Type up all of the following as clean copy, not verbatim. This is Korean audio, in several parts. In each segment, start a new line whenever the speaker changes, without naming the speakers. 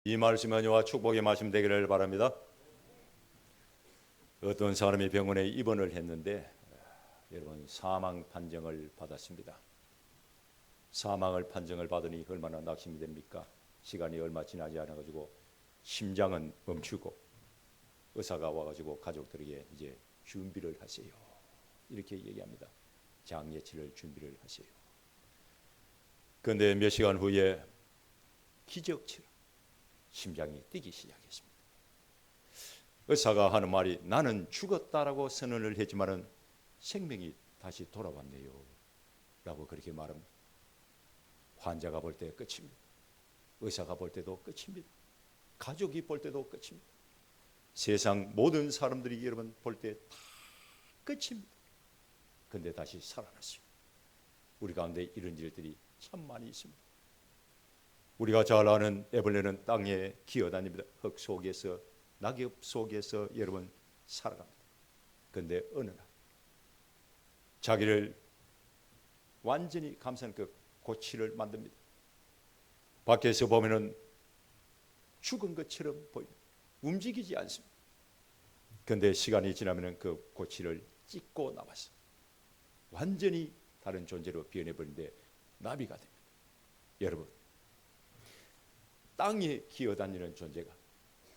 이 말씀 은혜와 축복의 말씀 되기를 바랍니다. 어떤 사람이 병원에 입원을 했는데 여러분 사망 판정을 받았습니다. 사망을 판정을 받으니 얼마나 낙심이 됩니까? 시간이 얼마 지나지 않아 가지고 심장은 멈추고 의사가 와가지고 가족들에게 이제 준비를 하세요. 이렇게 얘기합니다. 장례치를 준비를 하세요. 그런데 몇 시간 후에 기적처럼 심장이 뛰기 시작했습니다. 의사가 하는 말이 나는 죽었다라고 선언을 했지만은 생명이 다시 돌아왔네요 라고 그렇게 말합니다. 환자가 볼 때 끝입니다. 의사가 볼 때도 끝입니다. 가족이 볼 때도 끝입니다. 세상 모든 사람들이 여러분 볼 때 다 끝입니다. 그런데 다시 살아났어요. 우리 가운데 이런 일들이 참 많이 있습니다. 우리가 잘 아는 애벌레는 땅에 기어다닙니다. 흙 속에서 낙엽 속에서 여러분 살아갑니다. 그런데 어느 날 자기를 완전히 감싼 그 고치를 만듭니다. 밖에서 보면은 죽은 것처럼 보입니다. 움직이지 않습니다. 그런데 시간이 지나면은 그 고치를 찢고 나와서 완전히 다른 존재로 변해버리는데 나비가 됩니다. 여러분 땅에 기어다니는 존재가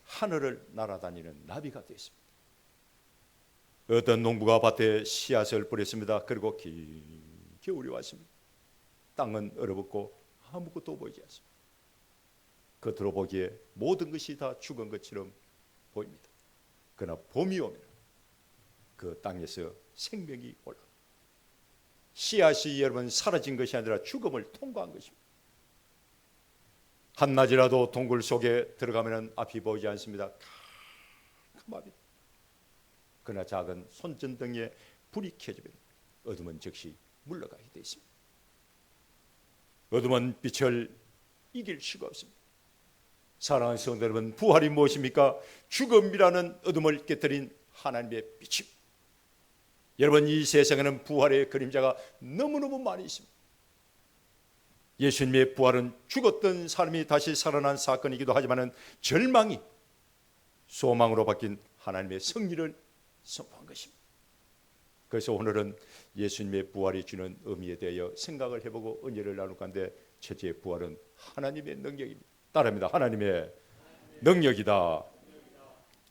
하늘을 날아다니는 나비가 되었습니다. 어떤 농부가 밭에 씨앗을 뿌렸습니다. 그리고 긴 겨울이 왔습니다. 땅은 얼어붙고 아무것도 보이지 않습니다. 겉으로 보기에 모든 것이 다 죽은 것처럼 보입니다. 그러나 봄이 오면 그 땅에서 생명이 올라옵니다. 씨앗이 여러분 사라진 것이 아니라 죽음을 통과한 것입니다. 한낮이라도 동굴 속에 들어가면 앞이 보이지 않습니다. 캄캄합니다. 그러나 작은 손전등에 불이 켜지면 어둠은 즉시 물러가게 되어 있습니다. 어둠은 빛을 이길 수가 없습니다. 사랑하는 성도 여러분, 부활이 무엇입니까? 죽음이라는 어둠을 깨뜨린 하나님의 빛입니다. 여러분 이 세상에는 부활의 그림자가 너무너무 많이 있습니다. 예수님의 부활은 죽었던 사람이 다시 살아난 사건이기도 하지만 절망이 소망으로 바뀐 하나님의 승리를 선포한 것입니다. 그래서 오늘은 예수님의 부활이 주는 의미에 대하여 생각을 해보고 은혜를 나눌 건데 첫째 부활은 하나님의 능력입니다. 따라합니다. 하나님의 능력이다.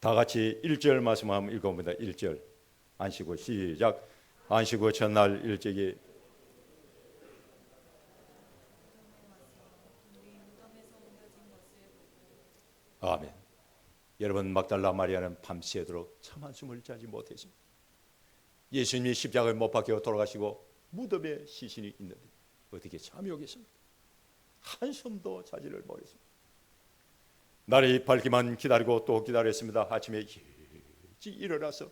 다 같이 1절 말씀 한번 읽어봅니다. 1절 안식구 시작. 안식구 첫날 일찍이 아멘. 여러분 막달라 마리아는 밤새도록 참 한숨을 자지 못했습니다. 예수님이 십자가에 못 박혀 돌아가시고 무덤에 시신이 있는데 어떻게 잠이 오겠습니까? 한숨도 자지를 못했습니다. 날이 밝기만 기다리고 또 기다렸습니다. 아침에 일찍 일어나서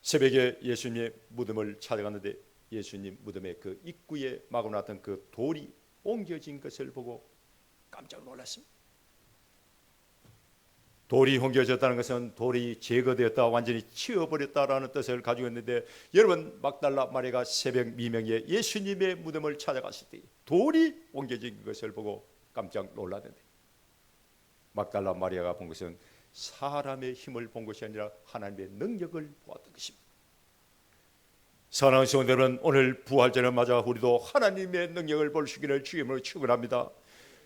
새벽에 예수님의 무덤을 찾아갔는데 예수님 무덤의 그 입구에 막아놨던 그 돌이 옮겨진 것을 보고 깜짝 놀랐습니다. 돌이 옮겨졌다는 것은 돌이 제거되었다, 완전히 치워버렸다라는 뜻을 가지고 있는데 여러분 막달라 마리아가 새벽 미명에 예수님의 무덤을 찾아갔을 때 돌이 옮겨진 것을 보고 깜짝 놀랐는데 막달라 마리아가 본 것은 사람의 힘을 본 것이 아니라 하나님의 능력을 보았던 것입니다. 사랑하는 성도들은 오늘 부활절을 맞아 우리도 하나님의 능력을 볼 수 있기를 주님으로 축원합니다.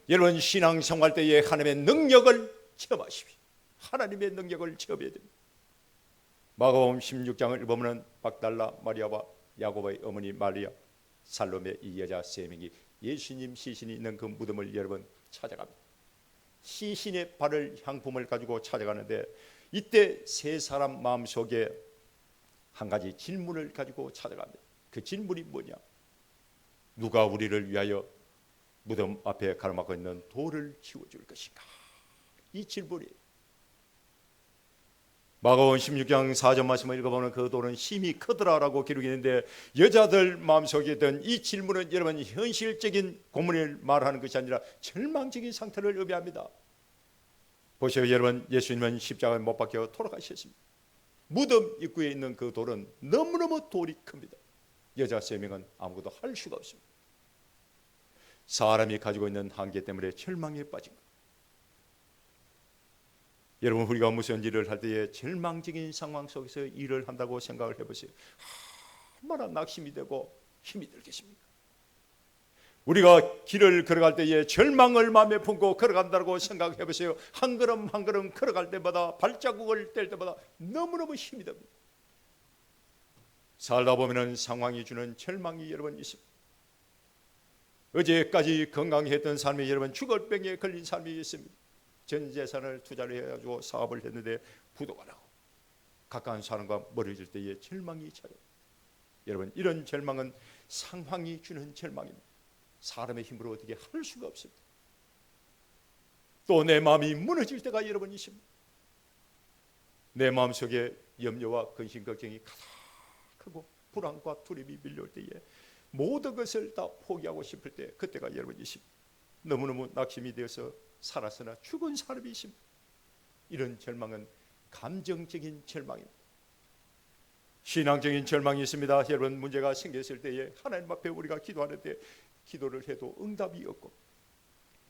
여러분 신앙생활 때에 하나님의 능력을 체험하십시오. 하나님의 능력을 체험해야 됩니다. 마가복음 16장을 보면 막달라 마리아와 야고보의 어머니 마리아, 살로메 이 여자 세 명이 예수님 시신이 있는 그 무덤을 여러분 찾아갑니다. 시신의 발을 향품을 가지고 찾아가는데 이때 세 사람 마음속에 한 가지 질문을 가지고 찾아갑니다. 그 질문이 뭐냐? 누가 우리를 위하여 무덤 앞에 가로막고 있는 돌을 치워줄 것인가? 이 질문이 마가복음 16장 4절 말씀을 읽어보면 그 돌은 힘이 크더라라고 기록이 있는데 여자들 마음속에 든 이 질문은 여러분 현실적인 고문을 말하는 것이 아니라 절망적인 상태를 의미합니다. 보세요 여러분, 예수님은 십자가에 못 박혀 돌아가셨습니다. 무덤 입구에 있는 그 돌은 너무너무 돌이 큽니다. 여자 세 명은 아무것도 할 수가 없습니다. 사람이 가지고 있는 한계 때문에 절망에 빠진 것. 여러분, 우리가 무슨 일을 할 때에 절망적인 상황 속에서 일을 한다고 생각을 해보세요. 얼마나 낙심이 되고 힘이 들겠습니까? 우리가 길을 걸어갈 때에 절망을 마음에 품고 걸어간다고 생각해 보세요. 한 걸음 한 걸음 걸어갈 때마다, 발자국을 뗄 때마다 너무너무 힘이 듭니다. 살다 보면은 상황이 주는 절망이 여러분 있습니다. 어제까지 건강했던 사람이 여러분 죽을 병에 걸린 사람이 있습니다. 전 재산을 투자를 해가지고 사업을 했는데 부도가 나고 가까운 사람과 멀어질 때에 절망이 찾아옵니다. 여러분, 이런 절망은 상황이 주는 절망입니다. 사람의 힘으로 어떻게 할 수가 없습니다. 또 내 마음이 무너질 때가 여러분 있습니다. 내 마음속에 염려와 근심 걱정이 가득하고 불안과 두려움이 밀려올 때에 모든 것을 다 포기하고 싶을 때, 그때가 여러분 있습니다. 너무너무 낙심이 되어서 살았으나 죽은 사람이 있습니다. 이런 절망은 감정적인 절망입니다. 신앙적인 절망이 있습니다. 여러분, 문제가 생겼을 때에 하나님 앞에 우리가 기도하는데 기도를 해도 응답이 없고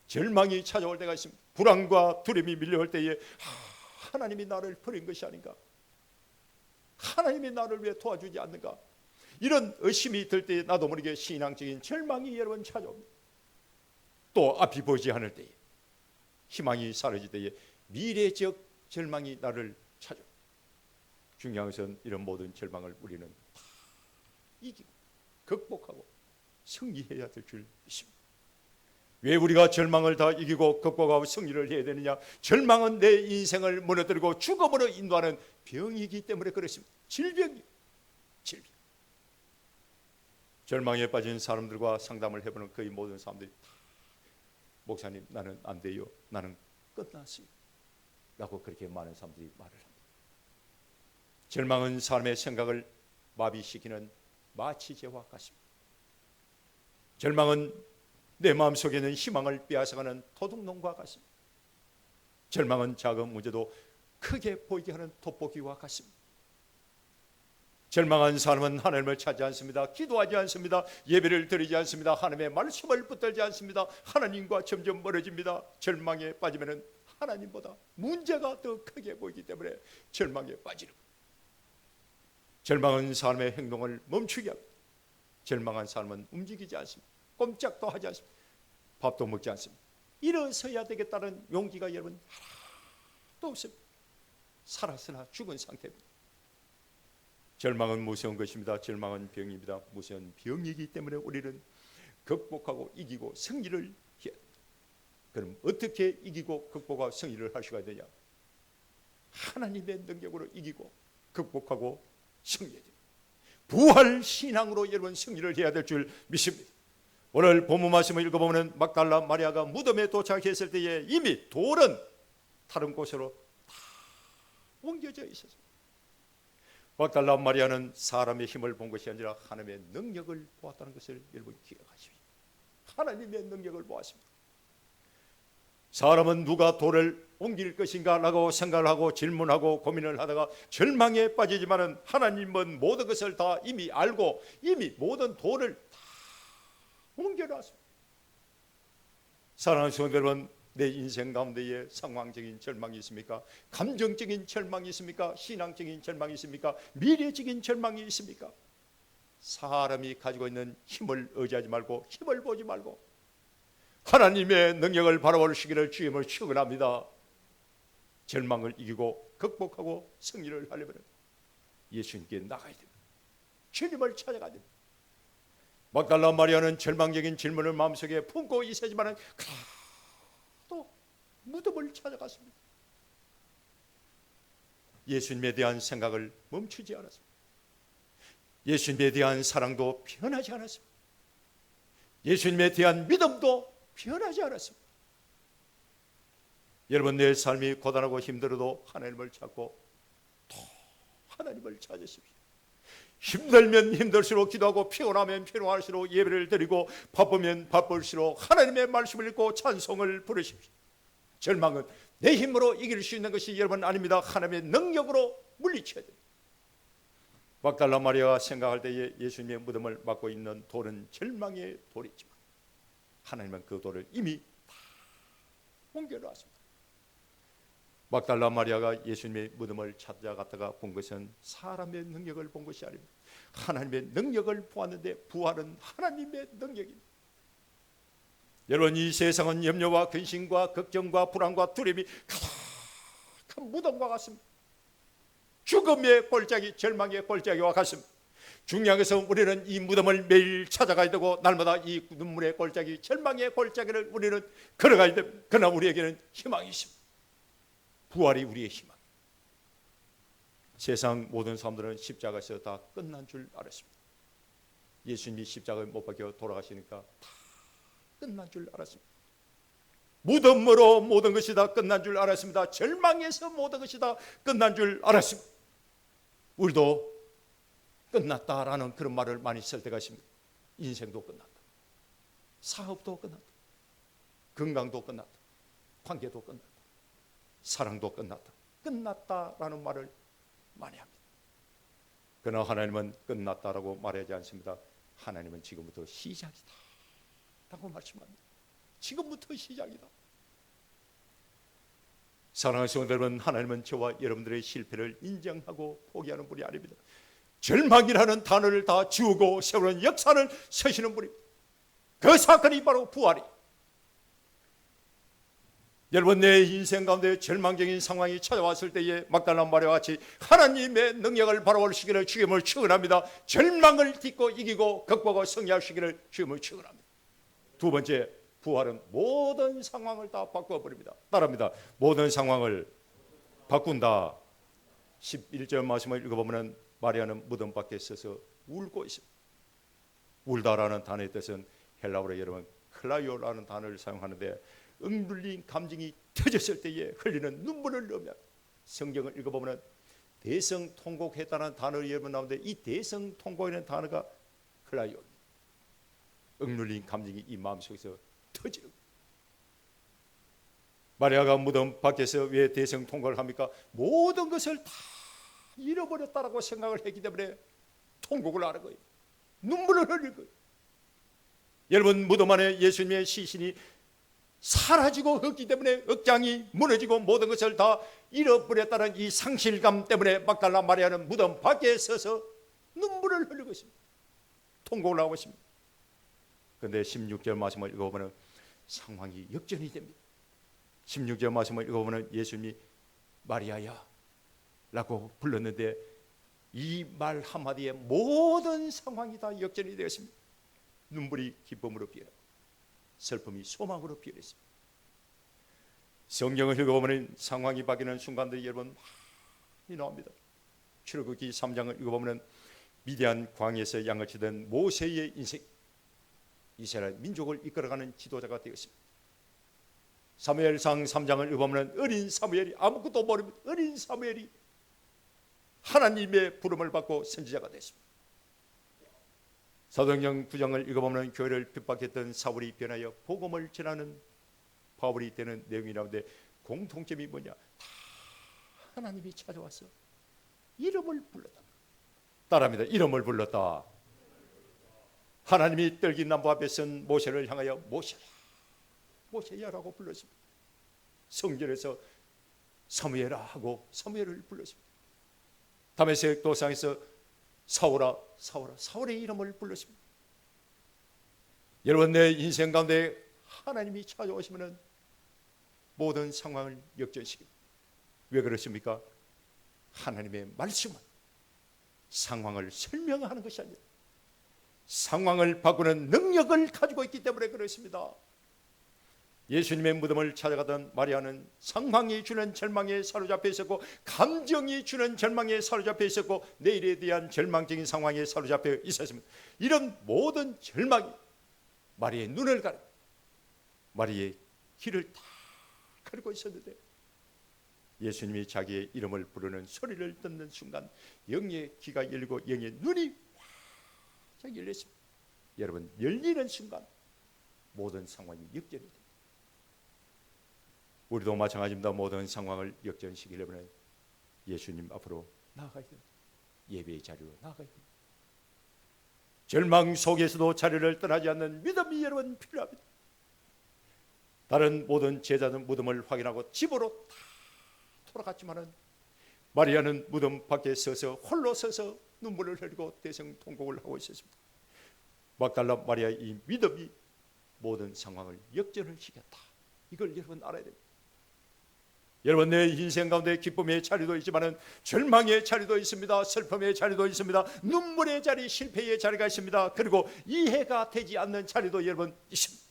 절망이 찾아올 때가 있습니다. 불안과 두려움이 밀려올 때에 하나님이 나를 버린 것이 아닌가, 하나님이 나를 왜 도와주지 않는가, 이런 의심이 들 때에 나도 모르게 신앙적인 절망이 여러분 찾아옵니다. 또 앞이 보이지 않을 때에, 희망이 사라질 때에 미래적 절망이 나를 찾아옵니다. 중요한 것은 이런 모든 절망을 우리는 다 이기고 극복하고 승리해야 될 줄 믿습니다. 왜 우리가 절망을 다 이기고 극복하고 승리를 해야 되느냐? 절망은 내 인생을 무너뜨리고 죽음으로 인도하는 병이기 때문에 그렇습니다. 질병이에요. 질병. 절망에 빠진 사람들과 상담을 해보는 거의 모든 사람들이 다 목사님, 나는 안 돼요, 나는 끝났어요 라고 그렇게 많은 사람들이 말을 합니다. 절망은 사람의 생각을 마비시키는 마취제와 같습니다. 절망은 내 마음속에 있는 희망을 빼앗아가는 도둑놈과 같습니다. 절망은 작은 문제도 크게 보이게 하는 돋보기와 같습니다. 절망한 사람은 하나님을 찾지 않습니다. 기도하지 않습니다. 예배를 드리지 않습니다. 하나님의 말씀을 붙들지 않습니다. 하나님과 점점 멀어집니다. 절망에 빠지면 하나님보다 문제가 더 크게 보이기 때문에 절망에 빠지는 거예요. 절망은 사람의 행동을 멈추게 합니다. 절망한 사람은 움직이지 않습니다. 꼼짝도 하지 않습니다. 밥도 먹지 않습니다. 일어서야 되겠다는 용기가 여러분 하나도 없습니다. 살았으나 죽은 상태입니다. 절망은 무서운 것입니다. 절망은 병입니다. 무서운 병이기 때문에 우리는 극복하고 이기고 승리를 해야 합니다. 그럼 어떻게 이기고 극복하고 승리를 할 수가 있느냐? 하나님의 능력으로 이기고 극복하고 승리해야 됩니다. 부활 신앙으로 여러분 승리를 해야 될 줄 믿습니다. 오늘 본문 말씀을 읽어보면 막달라 마리아가 무덤에 도착했을 때에 이미 돌은 다른 곳으로 다 옮겨져 있었습니다. 막달라 마리아는 사람의 힘을 본 것이 아니라 하나님의 능력을 보았다는 것을 여러분 기억하십시오. 하나님의 능력을 보았습니다. 사람은 누가 돌을 옮길 것인가 라고 생각을 하고 질문하고 고민을 하다가 절망에 빠지지만은 하나님은 모든 것을 다 이미 알고 이미 모든 돌을 다 옮겨놨습니다. 사랑하는 성도 여러분, 내 인생 가운데에 상황적인 절망이 있습니까? 감정적인 절망이 있습니까? 신앙적인 절망이 있습니까? 미래적인 절망이 있습니까? 사람이 가지고 있는 힘을 의지하지 말고 힘을 보지 말고 하나님의 능력을 바라보시기를 주임을 축원합니다. 절망을 이기고 극복하고 승리를 하려면 예수님께 나가야 됩니다. 주님을 찾아가야 됩니다. 막달라 마리아는 절망적인 질문을 마음속에 품고 있었지만 또 무덤을 찾아갔습니다. 예수님에 대한 생각을 멈추지 않았습니다. 예수님에 대한 사랑도 변하지 않았습니다. 예수님에 대한 믿음도 변하지 않았습니다. 여러분, 내 삶이 고단하고 힘들어도 하나님을 찾고 또 하나님을 찾으십시오. 힘들면 힘들수록 기도하고 피곤하면 피곤할수록 예배를 드리고 바쁘면 바쁠수록 하나님의 말씀을 읽고 찬송을 부르십시오. 절망은 내 힘으로 이길 수 있는 것이 여러분 아닙니다. 하나님의 능력으로 물리쳐야 됩니다. 막달라 마리아가 생각할 때에 예수님의 무덤을 막고 있는 돌은 절망의 돌이지만 하나님은 그 돌을 이미 다 옮겨놨습니다. 막달라 마리아가 예수님의 무덤을 찾아갔다가 본 것은 사람의 능력을 본 것이 아닙니다. 하나님의 능력을 보았는데 부활은 하나님의 능력입니다. 여러분, 이 세상은 염려와 근심과 걱정과 불안과 두려움이 가득한 무덤과 같습니다. 죽음의 골짜기, 절망의 골짜기와 같습니다. 중요한 것은 우리는 이 무덤을 매일 찾아가야 되고 날마다 이 눈물의 골짜기, 절망의 골짜기를 우리는 걸어가야 됩니다. 그러나 우리에게는 희망이 있습니다. 부활이 우리의 희망. 세상 모든 사람들은 십자가에서 다 끝난 줄 알았습니다. 예수님이 십자가에 못 박혀 돌아가시니까 다 끝난 줄 알았습니다. 무덤으로 모든 것이 다 끝난 줄 알았습니다. 절망에서 모든 것이 다 끝난 줄 알았습니다. 우리도 끝났다라는 그런 말을 많이 쓸 때가 있습니다. 인생도 끝났다, 사업도 끝났다, 건강도 끝났다, 관계도 끝났다, 사랑도 끝났다, 끝났다라는 말을 많이 합니다. 그러나 하나님은 끝났다라고 말하지 않습니다. 하나님은 지금부터 시작이다 라고 말씀합니다. 지금부터 시작이다. 사랑하는 성도 여러분, 하나님은 저와 여러분들의 실패를 인정하고 포기하는 분이 아닙니다. 절망이라는 단어를 다 지우고 세우는 역사를 서시는 분입니다. 그 사건이 바로 부활이. 여러분, 내 인생 가운데 절망적인 상황이 찾아왔을 때에 막달라 마리아와 같이 하나님의 능력을 바라보시기를 주님을 축원합니다. 절망을 딛고 이기고 극복하고 승리하시기를 주님을 축원합니다. 두 번째, 부활은 모든 상황을 다 바꿔버립니다. 따라합니다. 모든 상황을 바꾼다. 11절 말씀을 읽어보면 마리아는 무덤 밖에 서서 울고 있습니다. 울다라는 단어의 뜻은 헬라어로 여러분 클라이오라는 단어를 사용하는데 억눌린 감정이 터졌을 때에 흘리는 눈물을 넣으면, 성경을 읽어보면 대성통곡했다는 단어를 여러분 나오는데 이 대성통곡이라는 단어가 클라이오, 억눌린 감정이 이 마음속에서 터지는 거예요. 마리아가 무덤 밖에서 왜 대성통곡을 합니까? 모든 것을 다 잃어버렸다라고 생각을 했기 때문에 통곡을 하는 거예요. 눈물을 흘릴 거예요. 여러분, 무덤 안에 예수님의 시신이 사라지고 없기 때문에 억장이 무너지고 모든 것을 다 잃어버렸다는 이 상실감 때문에 막달라 마리아는 무덤 밖에 서서 눈물을 흘리고 있습니다. 통곡을 하고 있습니다. 그런데 16절 말씀을 읽어보면 상황이 역전이 됩니다. 16절 말씀을 읽어보면 예수님이 마리아야 라고 불렀는데 이 말 한마디에 모든 상황이 다 역전이 되었습니다. 눈물이 기쁨으로 변하고 슬픔이 소망으로 변했습니다. 성경을 읽어보면 상황이 바뀌는 순간들이 여러분 많이 나옵니다. 출애굽기 3장을 읽어보면 미디안 광야에서 양을 치던 모세의 인생, 이스라엘 민족을 이끌어가는 지도자가 되었습니다. 사무엘상 3장을 읽어보면 어린 사무엘이 아무것도 모릅니다. 어린 사무엘이 하나님의 부름을 받고 선지자가 됐습니다. 사도행전 9장을 읽어보면 교회를 핍박했던 사울이 변하여 복음을 전하는 바울이 되는 내용이 나오는데 공통점이 뭐냐? 다 하나님이 찾아와서 이름을 불렀다. 따라합니다. 이름을 불렀다. 하나님이 떨긴 나무 앞에 선 모세를 향하여 모세야, 모세야라고 불렀습니다. 성전에서 사무엘아 하고 사무엘을 불렀습니다. 다메섹 도상에서 사울아, 사울아, 사울의 이름을 불렀습니다. 여러분, 내 인생 가운데 하나님이 찾아오시면 모든 상황을 역전시킵니다. 왜 그렇습니까? 하나님의 말씀은 상황을 설명하는 것이 아니라 상황을 바꾸는 능력을 가지고 있기 때문에 그렇습니다. 예수님의 무덤을 찾아가던 마리아는 상황이 주는 절망에 사로잡혀 있었고 감정이 주는 절망에 사로잡혀 있었고 내일에 대한 절망적인 상황에 사로잡혀 있었습니다. 이런 모든 절망이 마리아의 눈을 가리고 마리아의 길을 다 가리고 있었는데 예수님이 자기의 이름을 부르는 소리를 듣는 순간 영의 귀가 열리고 영의 눈이 활짝 열렸습니다. 여러분, 열리는 순간 모든 상황이 역전이 됩니다. 우리도 마찬가지입니다. 모든 상황을 역전시키려면 예수님 앞으로 나아가야 됩니다. 예배의 자리로 나아가야 됩니다. 절망 속에서도 자리를 떠나지 않는 믿음이 여러분 필요합니다. 다른 모든 제자는 무덤을 확인하고 집으로 다 돌아갔지만은 마리아는 무덤 밖에 서서 홀로 서서 눈물을 흘리고 대성통곡을 하고 있었습니다. 막달라 마리아의 이 믿음이 모든 상황을 역전을 시켰다. 이걸 여러분 알아야 됩니다. 여러분, 내 인생 가운데 기쁨의 자리도 있지만 절망의 자리도 있습니다. 슬픔의 자리도 있습니다. 눈물의 자리, 실패의 자리가 있습니다. 그리고 이해가 되지 않는 자리도 여러분 있습니다.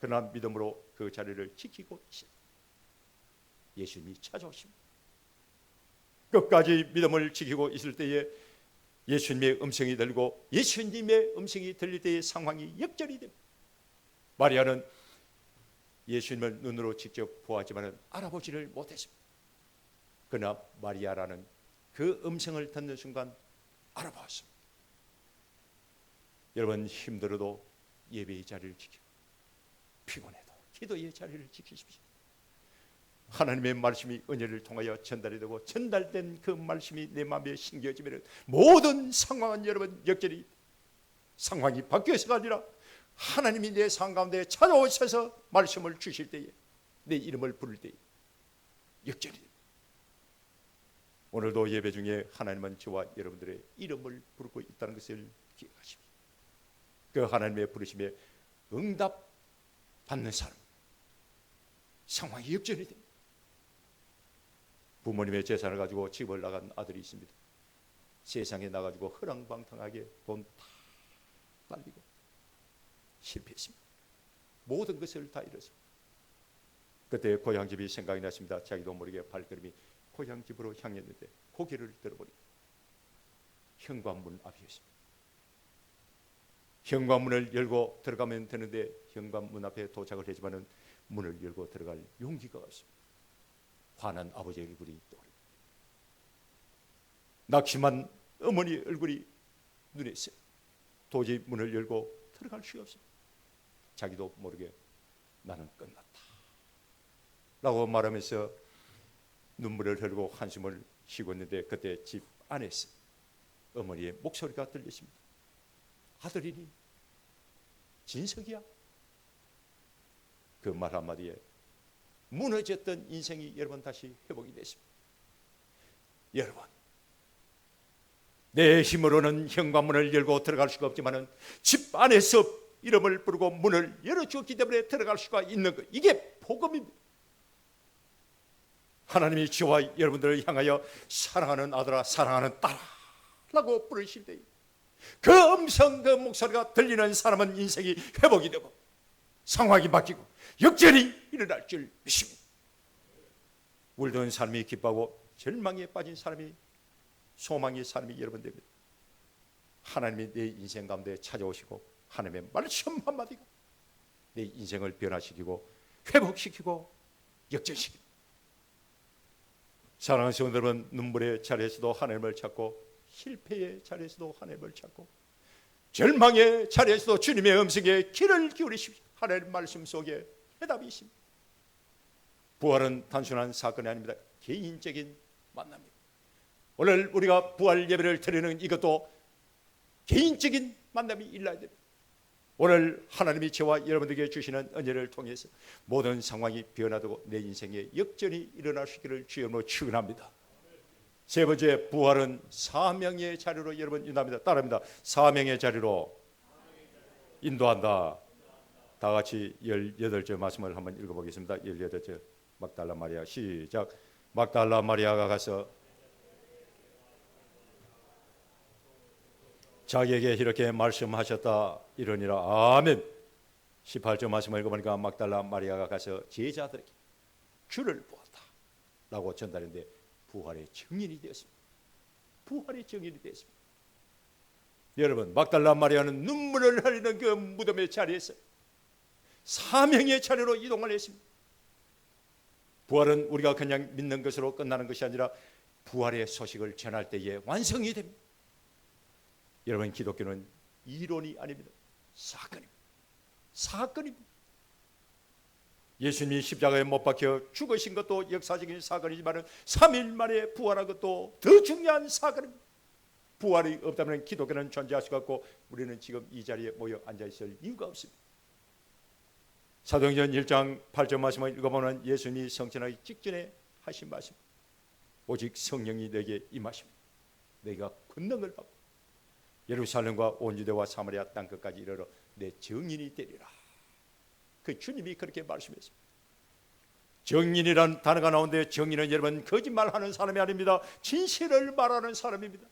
그러나 믿음으로 그 자리를 지키고 있습니다. 예수님이 찾아오십니다. 끝까지 믿음을 지키고 있을 때에 예수님의 음성이 들리고 예수님의 음성이 들릴 때의 상황이 역전이 됩니다. 마리아는 예수님을 눈으로 직접 보았지만 알아보지를 못했습니다. 그러나 마리아라는 그 음성을 듣는 순간 알아보았습니다. 여러분, 힘들어도 예배의 자리를 지키고 피곤해도 기도의 자리를 지키십시오. 하나님의 말씀이 은혜를 통하여 전달이 되고 전달된 그 말씀이 내 마음에 심겨지면 모든 상황은 여러분 역전이, 상황이 바뀌어서가 아니라 하나님이 내 삶 가운데 찾아오셔서 말씀을 주실 때에, 내 이름을 부를 때에 역전이 됩니다. 오늘도 예배 중에 하나님은 저와 여러분들의 이름을 부르고 있다는 것을 기억하십시오. 그 하나님의 부르심에 응답 받는 사람, 상황이 역전이 됩니다. 부모님의 재산을 가지고 집을 나간 아들이 있습니다. 세상에 나가지고 허랑방탕하게 돈 다 날리고 실패했습니다. 모든 것을 다 잃었습니다. 그때 고향집이 생각이 났습니다. 자기도 모르게 발걸음이 고향집으로 향했는데 고개를 들어보니 현관문 앞이었습니다. 현관문을 열고 들어가면 되는데 현관문 앞에 도착을 했지만은 문을 열고 들어갈 용기가 없습니다. 화난 아버지의 얼굴이 떠오릅니다. 낙심한 어머니 얼굴이 눈에 있어요. 도저히 문을 열고 들어갈 수가 없습니다. 자기도 모르게 나는 끝났다 라고 말하면서 눈물을 흘리고 한숨을 쉬고 있는데 그때 집 안에서 어머니의 목소리가 들렸습니다. 아들이니? 진석이야? 그 말 한마디에 무너졌던 인생이 여러분 다시 회복이 됐습니다. 여러분, 내 힘으로는 현관문을 열고 들어갈 수가 없지만 집 안에서 이름을 부르고 문을 열어주었기 때문에 들어갈 수가 있는 것, 이게 복음입니다. 하나님이 저와 여러분들을 향하여 사랑하는 아들아, 사랑하는 딸아 라고 부르실 때 그 음성, 그 목소리가 들리는 사람은 인생이 회복이 되고 상황이 바뀌고 역전이 일어날 줄 믿습니다. 울던 사람이 기뻐하고 절망에 빠진 사람이, 소망의 사람이 여러분 됩니다. 하나님이 내 인생 가운데 찾아오시고 하나님의 말씀 한마디가 내 인생을 변화시키고 회복시키고 역전시킵니다. 사랑하는 성도 여러분, 눈물의 자리에서도 하나님을 찾고 실패의 자리에서도 하나님을 찾고 절망의 자리에서도 주님의 음성에 귀를 기울이십시오. 하나님의 말씀 속에 해답이 있습니다. 부활은 단순한 사건이 아닙니다. 개인적인 만남입니다. 오늘 우리가 부활 예배를 드리는 이것도 개인적인 만남이 일어나야 됩니다. 오늘 하나님이 저와 여러분들에게 주시는 은혜를 통해서 모든 상황이 변화되고 내 인생에 역전이 일어날 수 있기를 주님으로 축원합니다. 세 번째, 부활은 사명의 자리로 여러분 인도합니다. 따라합니다. 사명의 자리로 인도한다. 다 같이 18절 말씀을 한번 읽어보겠습니다. 18절 막달라 마리아 시작. 막달라 마리아가 가서 자기에게 이렇게 말씀하셨다 이러니라. 아멘. 18절 말씀을 읽어보니까 막달라 마리아가 가서 제자들에게 주를 보았다 라고 전달했는데 부활의 증인이 되었습니다. 부활의 증인이 되었습니다. 여러분, 막달라 마리아는 눈물을 흘리는 그 무덤의 자리에서 사명의 자리로 이동을 했습니다. 부활은 우리가 그냥 믿는 것으로 끝나는 것이 아니라 부활의 소식을 전할 때에 완성이 됩니다. 여러분, 기독교는 이론이 아닙니다. 사건입니다. 사건입니다. 예수님이 십자가에 못 박혀 죽으신 것도 역사적인 사건이지만 3일 만에 부활한 것도 더 중요한 사건입니다. 부활이 없다면 기독교는 존재할 수가 없고 우리는 지금 이 자리에 모여 앉아있을 이유가 없습니다. 사도행전 1장 8절 말씀을 읽어보면 예수님이 성천하기 직전에 하신 말씀, 오직 성령이 내게 임하시면 내가 권능을 받고 예루살렘과 온 유대와 사마리아 땅끝까지 이르러 내 증인이 되리라. 그 주님이 그렇게 말씀했습니다. 증인이란 단어가 나오는데, 증인은 여러분 거짓말하는 사람이 아닙니다. 진실을 말하는 사람입니다.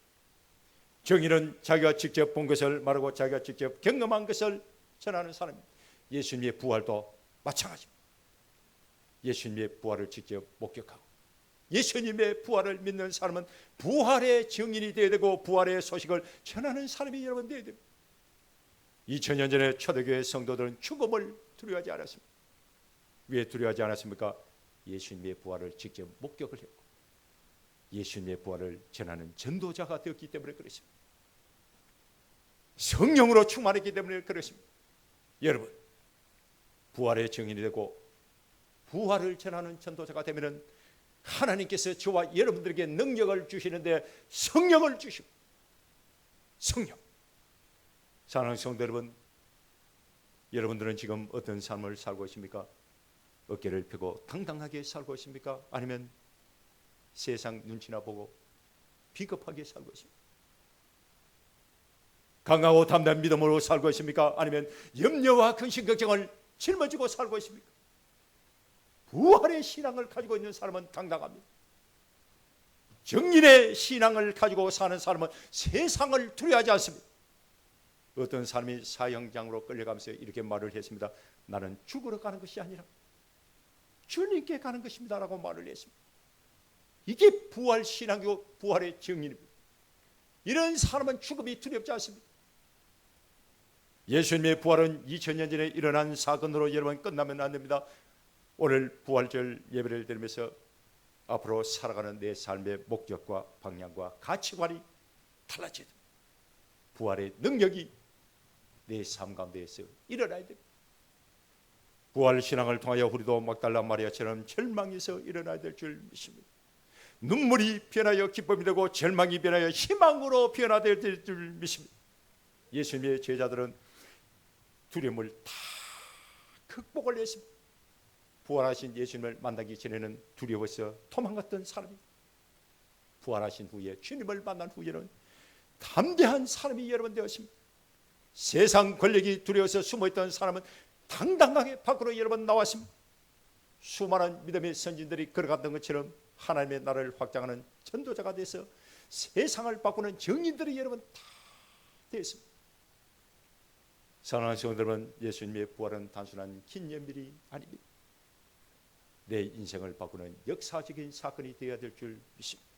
증인은 자기가 직접 본 것을 말하고 자기가 직접 경험한 것을 전하는 사람입니다. 예수님의 부활도 마찬가지입니다. 예수님의 부활을 직접 목격하고 예수님의 부활을 믿는 사람은 부활의 증인이 되어야 되고 부활의 소식을 전하는 사람이 여러분 되어야 됩니다. 2000년 전에 초대교회 성도들은 죽음을 두려워하지 않았습니다. 왜 두려워하지 않았습니까? 예수님의 부활을 직접 목격을 했고 예수님의 부활을 전하는 전도자가 되었기 때문에 그렇습니다. 성령으로 충만했기 때문에 그렇습니다. 여러분, 부활의 증인이 되고 부활을 전하는 전도자가 되면 하나님께서 저와 여러분들에게 능력을 주시는데 성령을 주시고, 성령. 사랑하는 성도 여러분, 여러분들은 지금 어떤 삶을 살고 있습니까? 어깨를 펴고 당당하게 살고 있습니까? 아니면 세상 눈치나 보고 비겁하게 살고 있습니까? 강하고 담대한 믿음으로 살고 있습니까? 아니면 염려와 근심 걱정을 짊어지고 살고 있습니까? 부활의 신앙을 가지고 있는 사람은 당당합니다. 정인의 신앙을 가지고 사는 사람은 세상을 두려워하지 않습니다. 어떤 사람이 사형장으로 끌려가면서 이렇게 말을 했습니다. 나는 죽으러 가는 것이 아니라 주님께 가는 것입니다 라고 말을 했습니다. 이게 부활 신앙이고 부활의 증인입니다. 이런 사람은 죽음이 두렵지 않습니다. 예수님의 부활은 2000년 전에 일어난 사건으로 여러분 끝나면 안 됩니다. 오늘 부활절 예배를 드리면서 앞으로 살아가는 내 삶의 목적과 방향과 가치관이 달라져야 됩니다. 부활의 능력이 내 삶 가운데에서 일어나야 됩니다. 부활 신앙을 통하여 우리도 막달라 마리아처럼 절망에서 일어나야 될 줄 믿습니다. 눈물이 변하여 기쁨이 되고 절망이 변하여 희망으로 변화될 줄 믿습니다. 예수님의 제자들은 두려움을 다 극복을 했습니다. 부활하신 예수님을 만나기 전에는 두려워서 도망갔던 사람입니다. 부활하신 후에 주님을 만난 후에는 담대한 사람이 여러분 되었습니다. 세상 권력이 두려워서 숨어있던 사람은 당당하게 밖으로 여러분 나왔습니다. 수많은 믿음의 선진들이 걸어갔던 것처럼 하나님의 나라를 확장하는 전도자가 돼서 세상을 바꾸는 정인들이 여러분 다 되었습니다. 사랑하는 성도 여러분, 예수님의 부활은 단순한 기념일이 아닙니다. 내 인생을 바꾸는 역사적인 사건이 되어야 될 줄 믿습니다.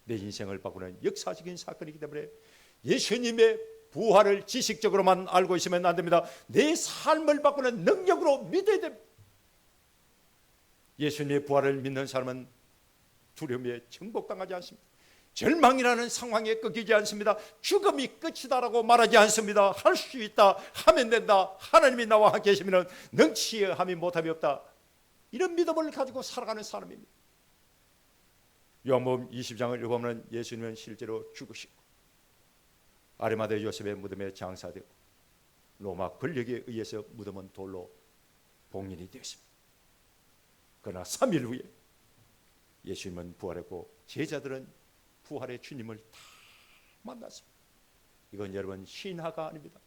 내 인생을 바꾸는 역사적인 사건이기 때문에 예수님의 부활을 지식적으로만 알고 있으면 안 됩니다. 내 삶을 바꾸는 능력으로 믿어야 됩니다. 예수님의 부활을 믿는 사람은 두려움에 정복당하지 않습니다. 절망이라는 상황에 꺾이지 않습니다. 죽음이 끝이다라고 말하지 않습니다. 할 수 있다, 하면 된다, 하나님이 나와 함께 계시면 능치에 함이 못함이 없다, 이런 믿음을 가지고 살아가는 사람입니다. 요한복음 20장을 읽어보면 예수님은 실제로 죽으시고 아리마대 요셉의 무덤에 장사되고 로마 권력에 의해서 무덤은 돌로 봉인이 되었습니다. 그러나 3일 후에 예수님은 부활했고 제자들은 부활의 주님을 다 만났습니다. 이건 여러분 신화가 아닙니다.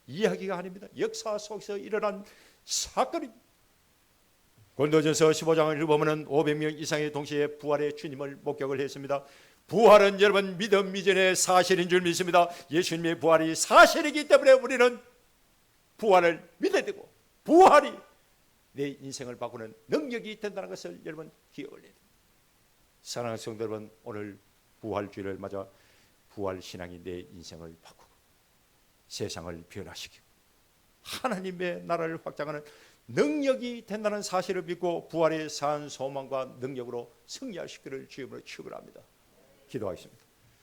이야기가 아닙니다. 역사 속에서 일어난 사건입니다. 고린도전서 15장을 읽어보면 500명 이상의 동시에 부활의 주님을 목격을 했습니다. 부활은 여러분 믿음 이전의 사실인 줄 믿습니다. 예수님의 부활이 사실이기 때문에 우리는 부활을 믿어야 되고 부활이 내 인생을 바꾸는 능력이 된다는 것을 여러분 기억을 해야 됩니다. 사랑하는 성도 여러분, 오늘 부활주일을 맞아 부활신앙이 내 인생을 바꾸고 세상을 변화시키고 하나님의 나라를 확장하는 능력이 된다는 사실을 믿고 부활의 산 소망과 능력으로 승리하시기를 주님으로 축원합니다. 기도하겠습니다.